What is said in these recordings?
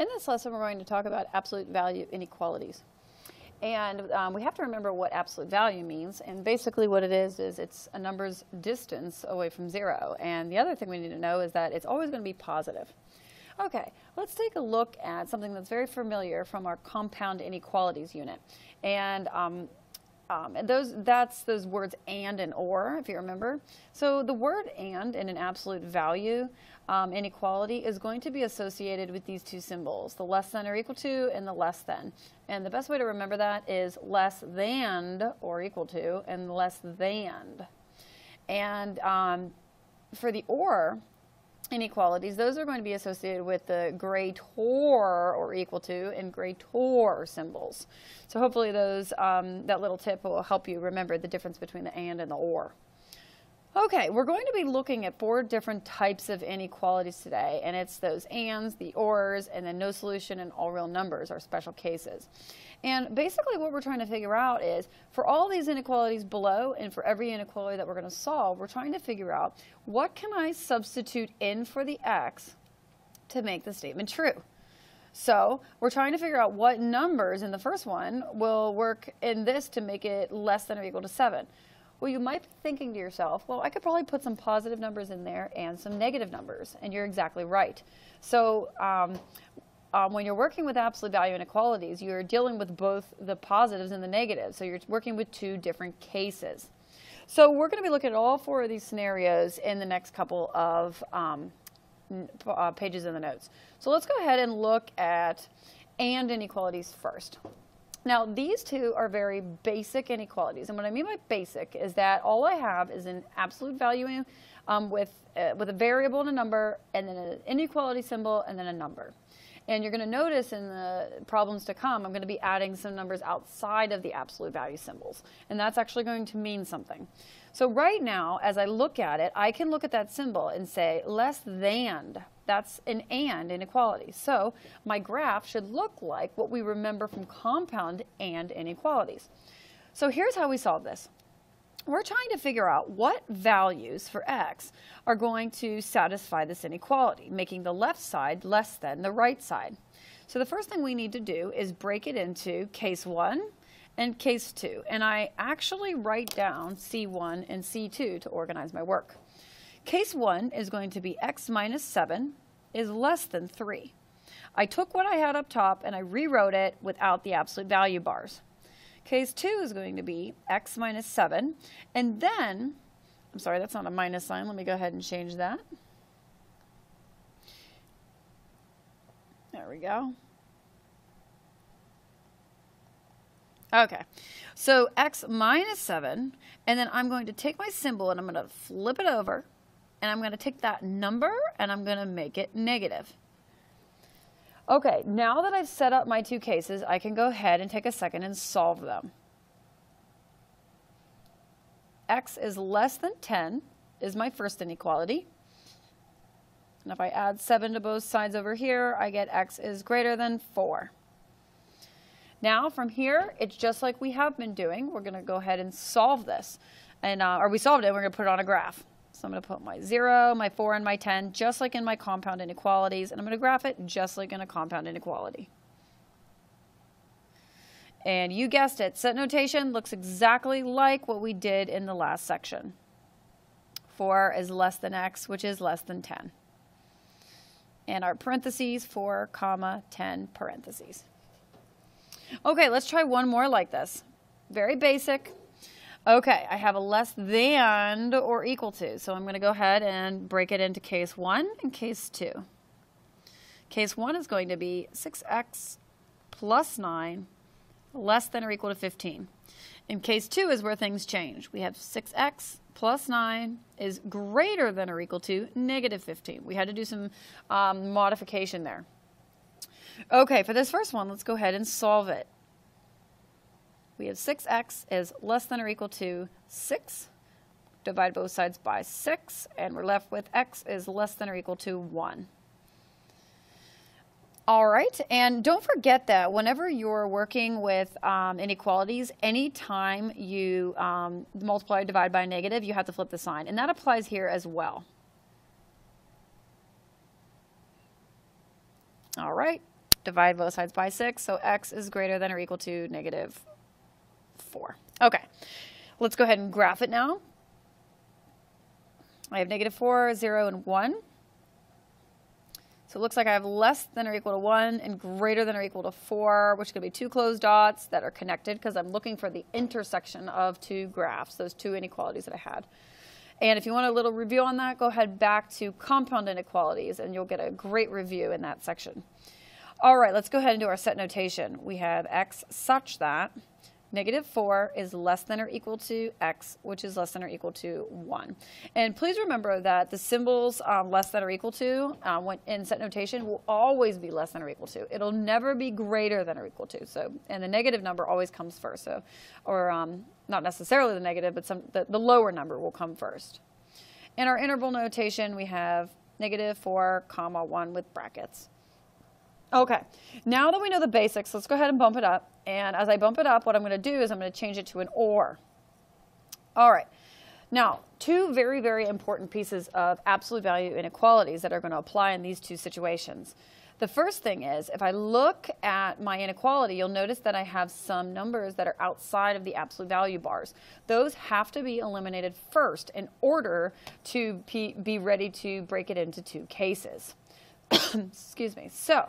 In this lesson, we're going to talk about absolute value inequalities. And we have to remember what absolute value means. And basically what it is it's a number's distance away from zero. And the other thing we need to know is that it's always going to be positive. Okay, let's take a look at something that's very familiar from our compound inequalities unit. And that's those words and or, if you remember. So the word and in an absolute value inequality is going to be associated with these two symbols, the less than or equal to and the less than. And the best way to remember that is less than or equal to and less than. And for the or inequalities, those are going to be associated with the greater or equal to and greater symbols. So hopefully those that little tip will help you remember the difference between the and the or. Okay, we're going to be looking at 4 different types of inequalities today, and it's those ands, the ors, and then no solution and all real numbers are special cases. And basically what we're trying to figure out is, for all these inequalities below and for every inequality that we're going to solve, we're trying to figure out what can I substitute in for the x to make the statement true. So we're trying to figure out what numbers in the first one will work in this to make it less than or equal to 7. Well, you might be thinking to yourself, well, I could probably put some positive numbers in there and some negative numbers, and you're exactly right. So when you're working with absolute value inequalities, you're dealing with both the positives and the negatives, so you're working with 2 different cases. So we're going to be looking at all 4 of these scenarios in the next couple of pages in the notes. So let's go ahead and look at and inequalities first. Now, these 2 are very basic inequalities, and what I mean by basic is that all I have is an absolute value with a variable and a number, and then an inequality symbol, and then a number. And you're going to notice in the problems to come, I'm going to be adding some numbers outside of the absolute value symbols, and that's actually going to mean something. So right now, as I look at it, I can look at that symbol and say less than. That's an and inequality. So my graph should look like what we remember from compound and inequalities. So here's how we solve this. We're trying to figure out what values for x are going to satisfy this inequality, making the left side less than the right side. So the first thing we need to do is break it into case 1 and case 2. And I actually write down C1 and C2 to organize my work. Case 1 is going to be x minus 7 is less than 3. I took what I had up top and I rewrote it without the absolute value bars. Case 2 is going to be x minus 7, and then, I'm sorry, that's not a minus sign. Let me go ahead and change that. There we go. Okay, so x minus 7, and then I'm going to take my symbol and I'm going to flip it over, and I'm going to take that number and I'm going to make it negative. Okay, now that I've set up my 2 cases, I can go ahead and take a second and solve them. X is less than 10 is my first inequality. And if I add 7 to both sides over here, I get x is greater than 4. Now from here, it's just like we have been doing. We're going to go ahead and solve this. And, or we solved it, we're going to put it on a graph. So I'm going to put my 0, my 4, and my 10, just like in my compound inequalities, and I'm going to graph it just like in a compound inequality. And you guessed it, set notation looks exactly like what we did in the last section. 4 is less than x, which is less than 10. And our parentheses, 4, comma, 10 parentheses. Okay, let's try one more like this. Very basic. Okay, I have a less than or equal to, so I'm going to go ahead and break it into case 1 and case 2. Case 1 is going to be 6x plus 9 less than or equal to 15. And case 2 is where things change. We have 6x plus 9 is greater than or equal to negative 15. We had to do some modification there. Okay, for this first one, let's go ahead and solve it. We have 6x is less than or equal to 6. Divide both sides by 6, and we're left with x is less than or equal to 1. All right, and don't forget that whenever you're working with inequalities, anytime you multiply or divide by a negative, you have to flip the sign, and that applies here as well. All right, divide both sides by 6. So x is greater than or equal to negative 4. Okay, let's go ahead and graph it now. I have negative 4, 0, and 1. So it looks like I have less than or equal to 1 and greater than or equal to 4, which could be two closed dots that are connected because I'm looking for the intersection of two graphs, those two inequalities that I had. And if you want a little review on that, go ahead back to compound inequalities and you'll get a great review in that section. All right, let's go ahead and do our set notation. We have x such that negative 4 is less than or equal to x, which is less than or equal to 1. And please remember that the symbols less than or equal to when in set notation will always be less than or equal to. It'll never be greater than or equal to. So, and the negative number always comes first. So, or not necessarily the negative, but the lower number will come first. In our interval notation, we have negative 4, comma 1 with brackets. Okay, now that we know the basics, let's go ahead and bump it up. And as I bump it up, what I'm going to do is I'm going to change it to an or. All right, now two very, very important pieces of absolute value inequalities that are going to apply in these two situations. The first thing is, if I look at my inequality, you'll notice that I have some numbers that are outside of the absolute value bars. Those have to be eliminated first in order to be ready to break it into two cases. Excuse me. So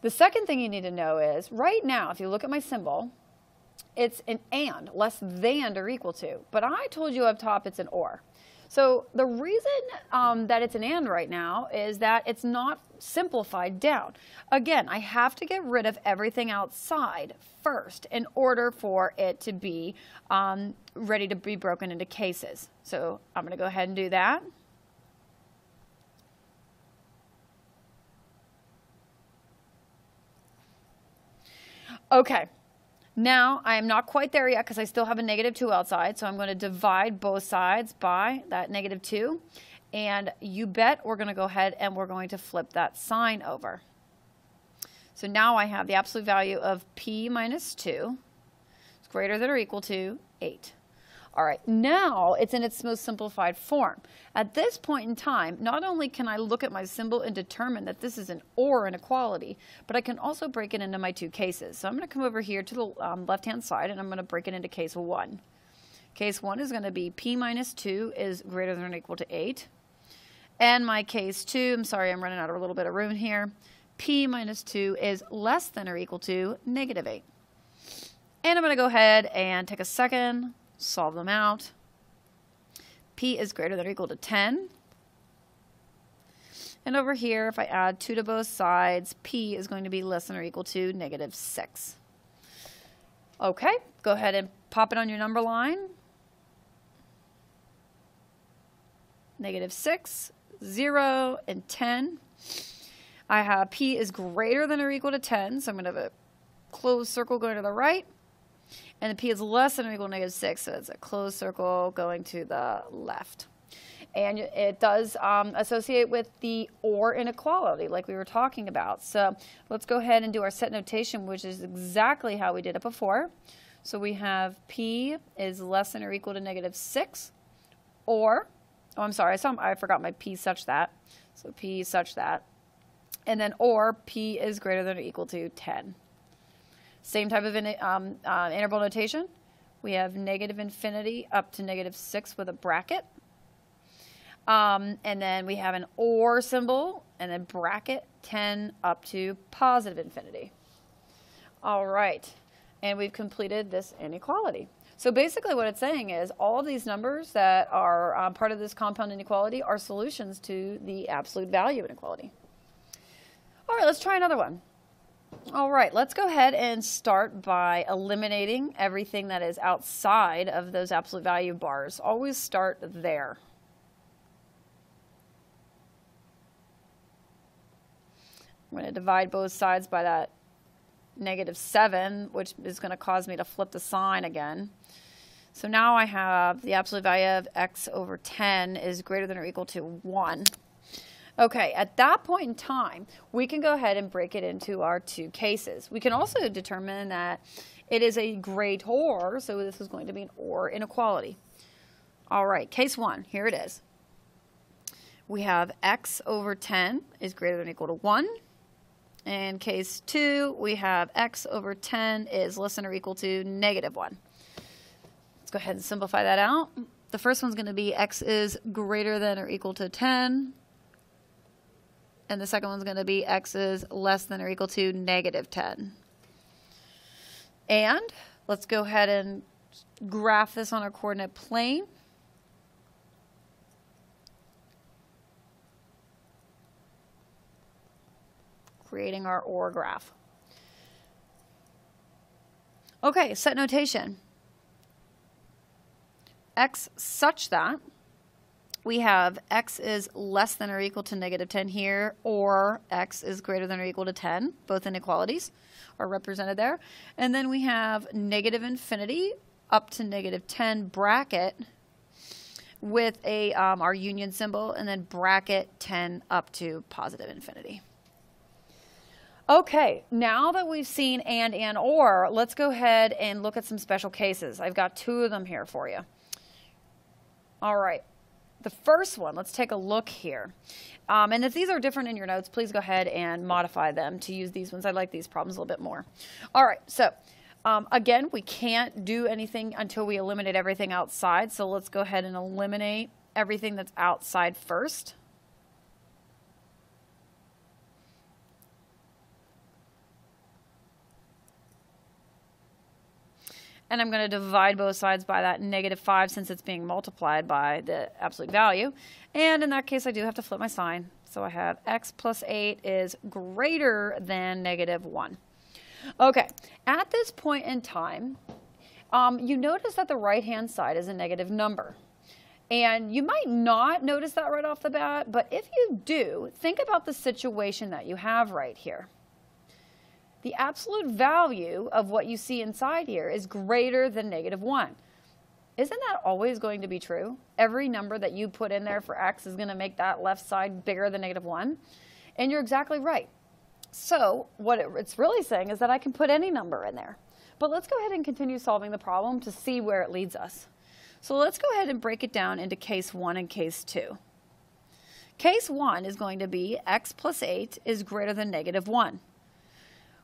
the second thing you need to know is right now, if you look at my symbol, it's an and, less than or equal to. But I told you up top it's an or. So the reason that it's an and right now is that it's not simplified down. Again, I have to get rid of everything outside first in order for it to be ready to be broken into cases. So I'm going to go ahead and do that. Okay, now I am not quite there yet because I still have a negative 2 outside, so I'm going to divide both sides by that negative 2, and you bet we're going to go ahead and we're going to flip that sign over. So now I have the absolute value of p minus 2 is greater than or equal to 8. All right, now it's in its most simplified form. At this point in time, not only can I look at my symbol and determine that this is an or inequality, but I can also break it into my two cases. So I'm going to come over here to the left-hand side, and I'm going to break it into case 1. Case 1 is going to be p minus 2 is greater than or equal to 8. And my case 2, I'm sorry, I'm running out of a little bit of room here, p minus 2 is less than or equal to negative 8. And I'm going to go ahead and take a second, solve them out. P is greater than or equal to 10. And over here, if I add 2 to both sides, P is going to be less than or equal to negative 6. Okay, go ahead and pop it on your number line. Negative 6, 0, and 10. I have P is greater than or equal to 10, so I'm going to have a closed circle going to the right. And the P is less than or equal to negative 6, so it's a closed circle going to the left. And it does associate with the or inequality like we were talking about. So let's go ahead and do our set notation, which is exactly how we did it before. So we have P is less than or equal to negative 6, or, oh, I'm sorry, I forgot my P such that. So P such that. And then or P is greater than or equal to 10. Same type of interval notation. We have negative infinity up to negative 6 with a bracket. And then we have an or symbol and then bracket 10 up to positive infinity. All right. And we've completed this inequality. So basically what it's saying is all of these numbers that are part of this compound inequality are solutions to the absolute value inequality. All right, let's try another one. All right, let's go ahead and start by eliminating everything that is outside of those absolute value bars. Always start there. I'm going to divide both sides by that negative 7, which is going to cause me to flip the sign again. So now I have the absolute value of x over 10 is greater than or equal to 1. Okay, at that point in time, we can go ahead and break it into our two cases. We can also determine that it is a greater, so this is going to be an or inequality. All right, case 1, here it is. We have x over 10 is greater than or equal to 1. In case 2, we have x over 10 is less than or equal to negative 1. Let's go ahead and simplify that out. The first one's going to be x is greater than or equal to 10. And the second one's going to be x is less than or equal to negative 10. And let's go ahead and graph this on our coordinate plane. Creating our OR graph. Okay, set notation. X such that we have x is less than or equal to negative 10 here, or x is greater than or equal to 10. Both inequalities are represented there. And then we have negative infinity up to negative 10 bracket with a our union symbol, and then bracket 10 up to positive infinity. Okay, now that we've seen and or, let's go ahead and look at some special cases. I've got 2 of them here for you. All right, the first one, let's take a look here. And if these are different in your notes, please go ahead and modify them to use these ones. I like these problems a little bit more. All right, so again, we can't do anything until we eliminate everything outside. So let's go ahead and eliminate everything that's outside first. And I'm going to divide both sides by that negative 5 since it's being multiplied by the absolute value. And in that case, I do have to flip my sign. So I have x plus 8 is greater than negative 1. Okay, at this point in time, you notice that the right-hand side is a negative number. And you might not notice that right off the bat, but if you do, think about the situation that you have right here. The absolute value of what you see inside here is greater than negative 1. Isn't that always going to be true? Every number that you put in there for x is going to make that left side bigger than negative 1. And you're exactly right. So what it's really saying is that I can put any number in there. But let's go ahead and continue solving the problem to see where it leads us. So let's go ahead and break it down into case 1 and case 2. Case 1 is going to be x plus 8 is greater than negative 1.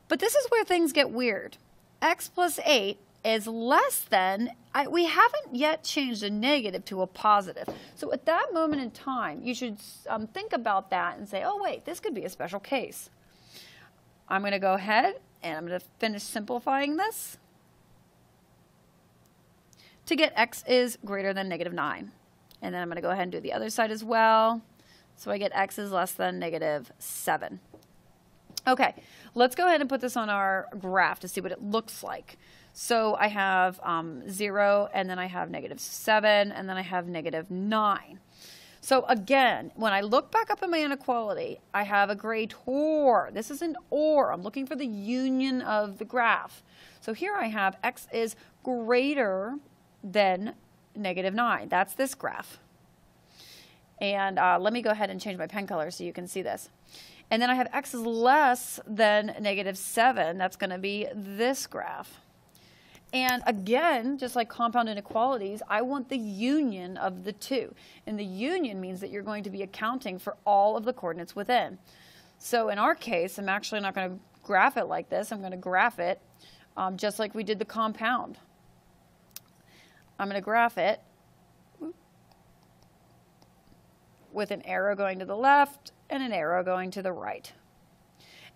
But this is where things get weird. X plus 8 is less than, we haven't yet changed a negative to a positive. So at that moment in time, you should think about that and say, oh wait, this could be a special case. I'm going to go ahead and I'm going to finish simplifying this to get x is greater than negative 9. And then I'm going to go ahead and do the other side as well. So I get x is less than negative 7. Okay, let's go ahead and put this on our graph to see what it looks like. So I have 0, and then I have negative 7, and then I have negative 9. So again, when I look back up at my inequality, I have a greater. This is an or. I'm looking for the union of the graph. So here I have x is greater than negative 9. That's this graph. And let me go ahead and change my pen color so you can see this. And then I have x is less than negative 7. That's going to be this graph. And again, just like compound inequalities, I want the union of the two. And the union means that you're going to be accounting for all of the coordinates within. So in our case, I'm actually not going to graph it like this. I'm going to graph it just like we did the compound. I'm going to graph it with an arrow going to the left and an arrow going to the right.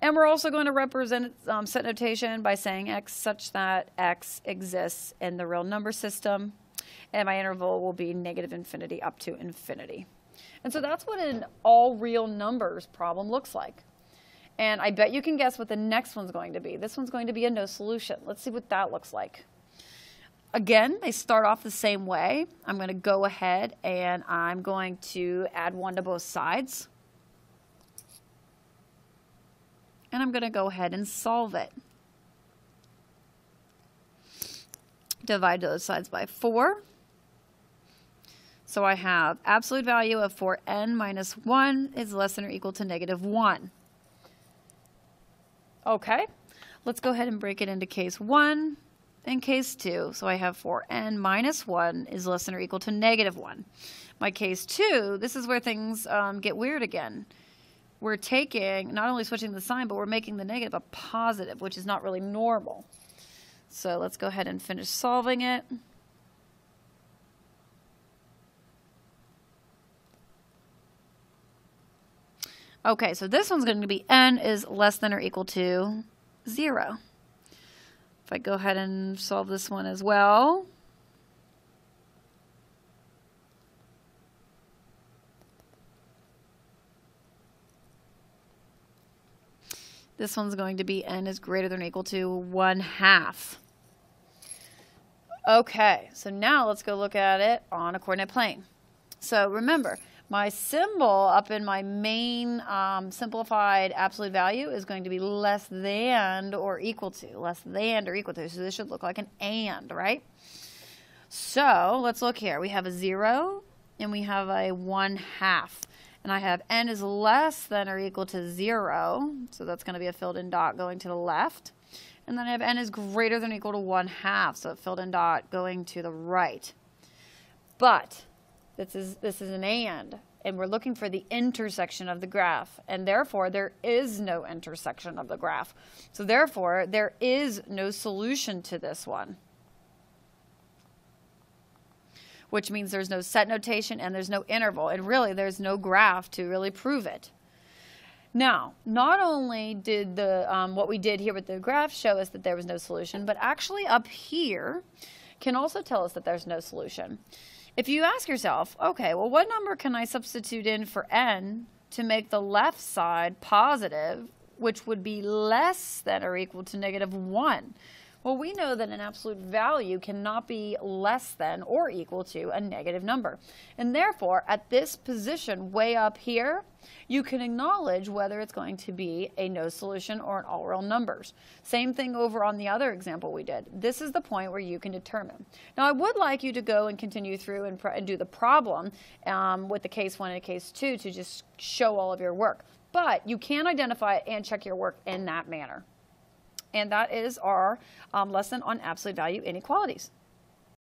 And we're also going to represent set notation by saying x such that x exists in the real number system. And my interval will be negative infinity up to infinity. And so that's what an all real numbers problem looks like. And I bet you can guess what the next one's going to be. This one's going to be a no solution. Let's see what that looks like. Again, they start off the same way. I'm going to go ahead and I'm going to add 1 to both sides. And I'm going to go ahead and solve it. Divide those sides by 4. So I have absolute value of 4n minus 1 is less than or equal to negative 1. Okay, let's go ahead and break it into case 1 and case 2. So I have 4n minus 1 is less than or equal to negative 1. My case 2, this is where things get weird again. we're taking, not only switching the sign, but we're making the negative a positive, which is not really normal. So let's go ahead and finish solving it. Okay, so this one's going to be n is less than or equal to 0. If I go ahead and solve this one as well. This one's going to be n is greater than or equal to 1/2. Okay, so now let's go look at it on a coordinate plane. So remember, my symbol up in my main simplified absolute value is going to be less than or equal to. Less than or equal to. So this should look like an and, right? So let's look here. We have a 0 and we have a 1/2. And I have n is less than or equal to 0. So that's going to be a filled in dot going to the left. And then I have n is greater than or equal to 1/2. So a filled in dot going to the right. But this is an and we're looking for the intersection of the graph, and therefore there is no intersection of the graph. So therefore there is no solution to this one, which means there's no set notation and there's no interval, and really there's no graph to really prove it. Now, not only did the what we did here with the graph show us that there was no solution, but actually up here can also tell us that there's no solution. If you ask yourself, okay, well, what number can I substitute in for n to make the left side positive, which would be less than or equal to -1? Well, we know that an absolute value cannot be less than or equal to a negative number. And therefore, at this position way up here, you can acknowledge whether it's going to be a no solution or an all real numbers. Same thing over on the other example we did. This is the point where you can determine. Now, I would like you to go and continue through and do the problem with the case 1 and case 2 to just show all of your work. But you can identify it and check your work in that manner. And that is our lesson on absolute value inequalities.